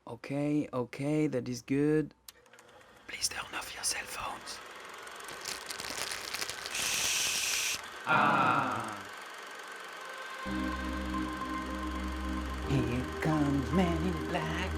Okay, that is good. Please turn off your cell phones. Here comes Man in Black,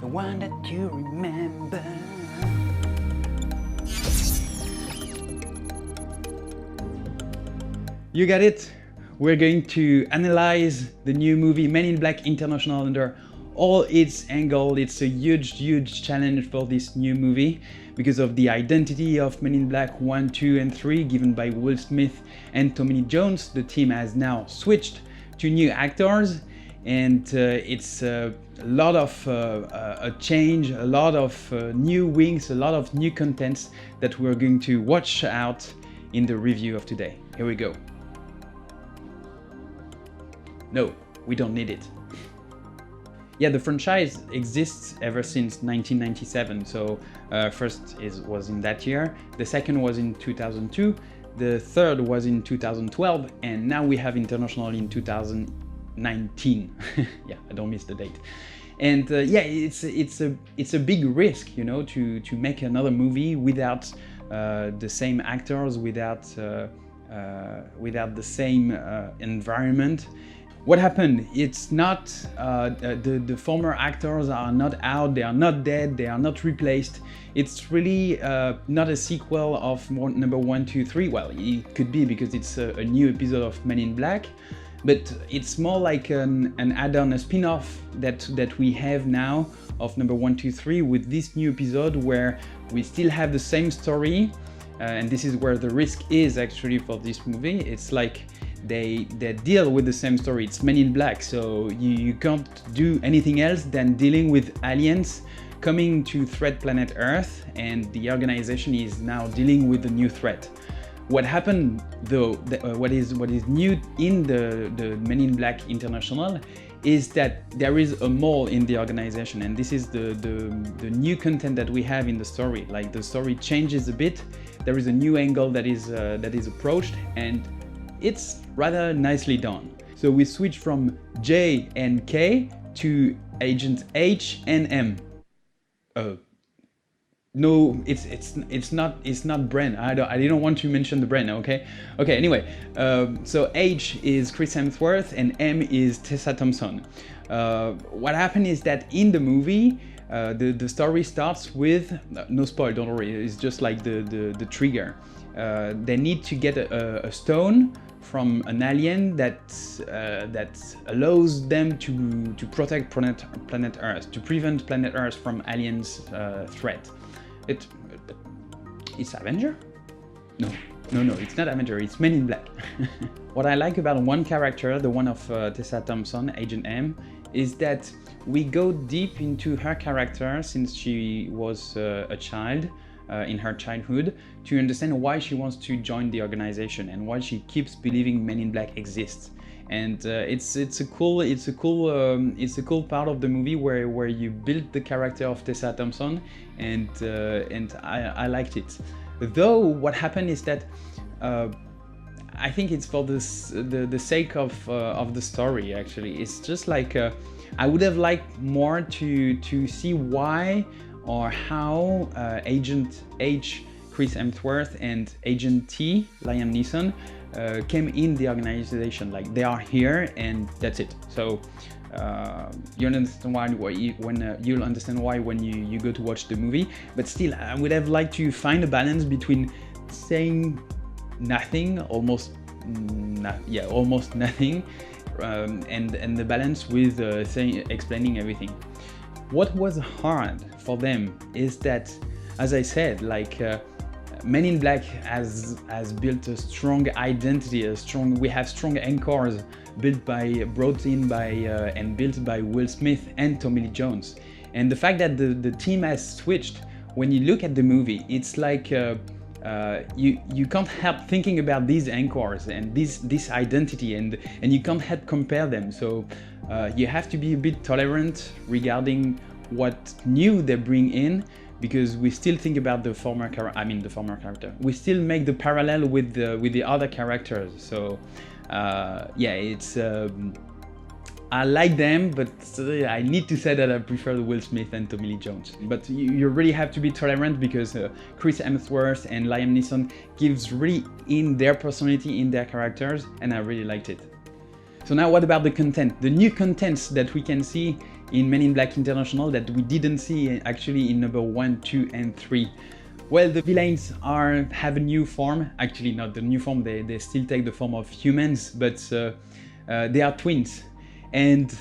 the one that you remember. You got it. We're going to analyze the new movie Men in Black International under all its angles. It's a huge challenge for this new movie because of the identity of Men in Black 1, 2 and 3 given by Will Smith and Tommy Lee Jones. The team has now switched to new actors, and it's a lot of a change, a lot of new wings, a lot of new contents that we're going to watch out in the review of today. Here we go. No, we don't need it. Yeah, the franchise exists ever since 1997. So first was in that year, the second was in 2002, the third was in 2012, and now we have International in 2019. Yeah, I don't miss the date. And yeah, it's a big risk, you know, to make another movie without the same actors, without the same environment. What happened? It's not the former actors are not out, they are not dead, they are not replaced. It's really not a sequel of number 1, 2, 3. Well, it could be because it's a new episode of Men in Black, but it's more like an add-on, a spin-off that we have now of number 1, 2, 3 with this new episode where we still have the same story, and this is where the risk is actually for this movie. It's like they deal with the same story. It's Men in Black, so you can't do anything else than dealing with aliens coming to threat planet Earth, and the organization is now dealing with the new threat. What happened though, what is new in the Men in Black International is that there is a mole in the organization, and this is the new content that we have in the story. Like, the story changes a bit, there is a new angle that is approached, and it's rather nicely done. So we switch from J and K to Agent H and M. No, it's not Bren. I didn't want to mention the Bren. Okay. Anyway, so H is Chris Hemsworth and M is Tessa Thompson. What happened is that in the movie, the story starts with no spoil. Don't worry. It's just like the trigger. They need to get a stone from an alien that allows them to protect planet Earth, to prevent planet Earth from aliens' threat. It's Avenger? No, it's not Avenger, it's Men in Black. What I like about one character, the one of Tessa Thompson, Agent M, is that we go deep into her character since she was a child, in her childhood, to understand why she wants to join the organization and why she keeps believing Men in Black exists. And it's a cool part of the movie where you build the character of Tessa Thompson, and I liked it. Though what happened is that I think it's for the sake of the story. Actually, it's just like I would have liked more to see why or how Agent H, Chris Hemsworth, and Agent T, Liam Neeson, came in the organization. Like, they are here and that's it. So you'll understand why you'll understand why when you go to watch the movie. But still, I would have liked to find a balance between saying nothing, almost nothing, and the balance with explaining everything. What was hard for them is that, as I said, like Men in Black has built a strong identity, we have strong anchors brought in by and built by Will Smith and Tommy Lee Jones. And the fact that the team has switched, when you look at the movie, it's like you can't help thinking about these anchors and this identity, and you can't help compare them. So you have to be a bit tolerant regarding what new they bring in, because we still think about the former character. We still make the parallel with the other characters. So yeah, I like them, but I need to say that I prefer Will Smith and Tommy Lee Jones. But you really have to be tolerant because Chris Hemsworth and Liam Neeson gives really in their personality, in their characters, and I really liked it. So now what about the content? The new contents that we can see in Men in Black International that we didn't see actually in number 1, 2, and 3. Well, the villains have a new form. Actually, not the new form, they still take the form of humans, but they are twins. And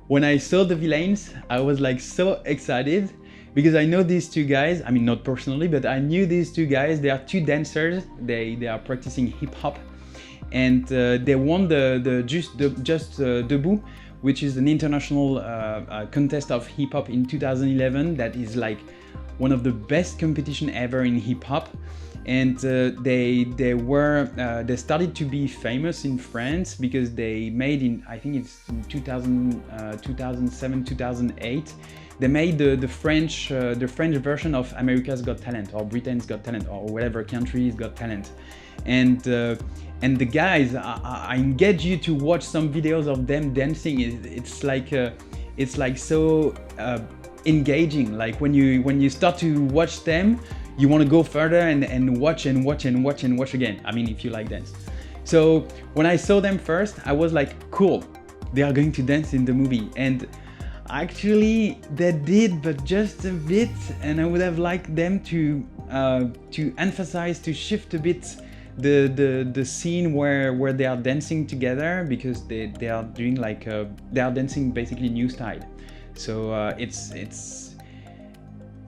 when I saw the villains, I was like so excited because I know these two guys. I mean, not personally, but I knew these two guys. They are two dancers. They are practicing hip hop, and they won the Just Debout, which is an international contest of hip hop in 2011. That is like one of the best competition ever in hip hop. And they started to be famous in France because they made in, I think it's in 2007, 2008, they made the French version of America's Got Talent or Britain's Got Talent or whatever country's Got Talent. And the guys, I engage you to watch some videos of them dancing. It's like so engaging. Like when you start to watch them, you want to go further and watch again. I mean, if you like dance. So when I saw them first, I was like, cool, they are going to dance in the movie. And actually they did, but just a bit. And I would have liked them to emphasize, to shift a bit the scene where they are dancing together, because they are doing like they are dancing basically new style. So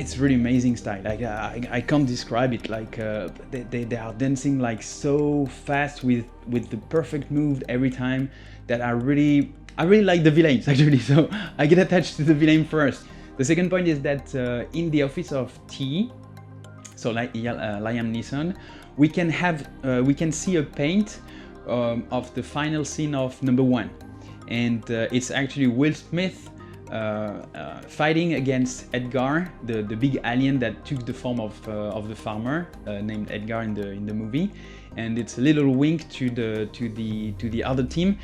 it's really amazing style. Like I can't describe it. Like they are dancing like so fast with the perfect move every time that I really like the villains actually. So I get attached to the villain first. The second point is that in the office of T, so like Liam Neeson, we can see a paint of the final scene of number 1, and it's actually Will Smith fighting against Edgar, the big alien that took the form of the farmer named Edgar in the movie, and it's a little wink to the other team.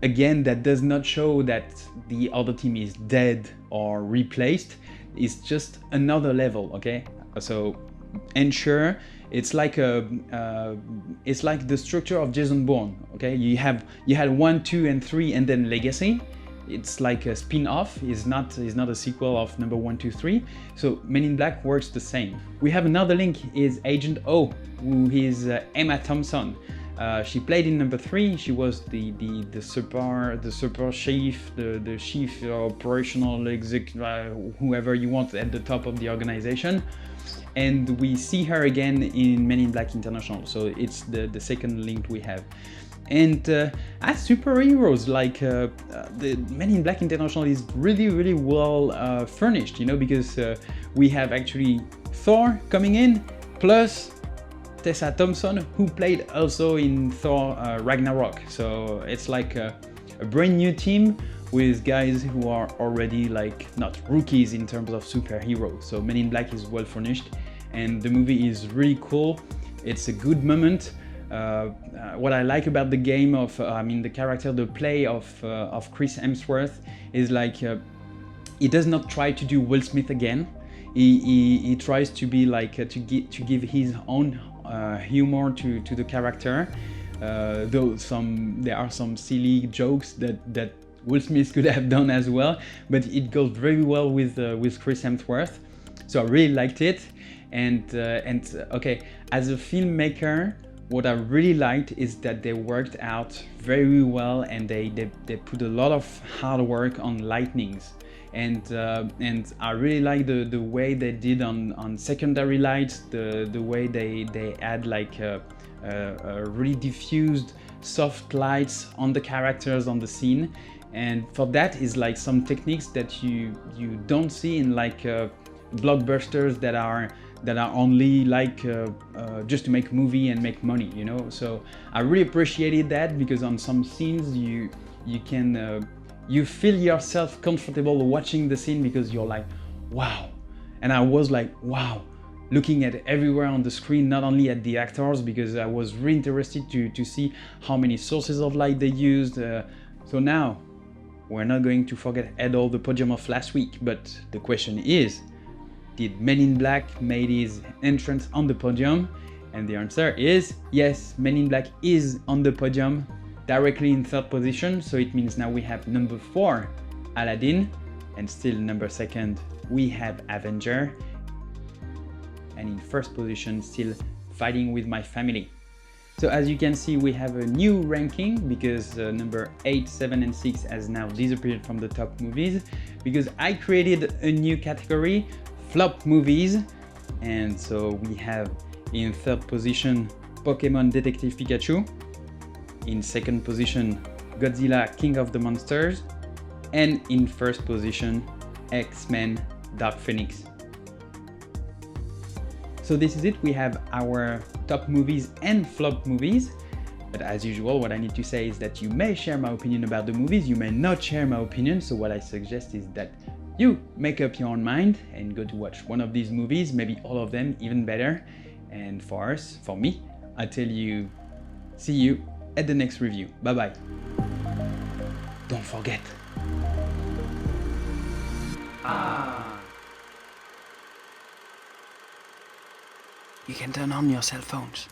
Again, that does not show that the other team is dead or replaced. It's just another level, okay? So ensure it's like the structure of Jason Bourne, okay? You had 1, 2, and 3, and then Legacy. It's like a spin-off. It's not a sequel of number 1, 2, 3. So Men in Black works the same. We have another link is Agent O, who is Emma Thompson. She played in number 3. She was the super chief, the chief operational executive, whoever you want at the top of the organization. And we see her again in Men in Black International. So it's the second link we have. And as superheroes, like the Men in Black International is really well furnished, you know, because we have actually Thor coming in, plus Tessa Thompson, who played also in Thor Ragnarok. So it's like a brand new team with guys who are already like not rookies in terms of superheroes. So Men in Black is well furnished, and the movie is really cool. It's a good moment. What I like about the game of, the character, the play of Chris Hemsworth is like he does not try to do Will Smith again. He tries to be like to give his own humor to the character. Though there are some silly jokes that Will Smith could have done as well, but it goes very well with Chris Hemsworth. So I really liked it, and okay, as a filmmaker, what I really liked is that they worked out very well, and they put a lot of hard work on lightnings, and I really like the way they did on secondary lights, the way they add like a really diffused soft lights on the characters on the scene, and for that is like some techniques that you don't see in like blockbusters that are only like just to make a movie and make money, you know. So I really appreciated that, because on some scenes you can you feel yourself comfortable watching the scene because you're like, wow. And I was like, wow, looking at everywhere on the screen, not only at the actors, because I was really interested to see how many sources of light they used. So now, we're not going to forget at all the podium of last week, but the question is, did Men in Black made his entrance on the podium? And the answer is yes, Men in Black is on the podium, directly in third position, so it means now we have number 4, Aladdin, and still number 2nd, we have Avenger, and in first position, still Fighting with My Family. So as you can see, we have a new ranking because number 8, 7, and 6 has now disappeared from the top movies because I created a new category, flop movies, and so we have in third position Pokemon Detective Pikachu, in second position Godzilla King of the Monsters, and in first position X-Men Dark Phoenix. So this is it, we have our top movies and flop movies. But as usual, what I need to say is that you may share my opinion about the movies, you may not share my opinion, so what I suggest is that you make up your own mind and go to watch one of these movies, maybe all of them, even better. And for us, for me, I tell you, see you at the next review. Bye bye. Don't forget. You can turn on your cell phones.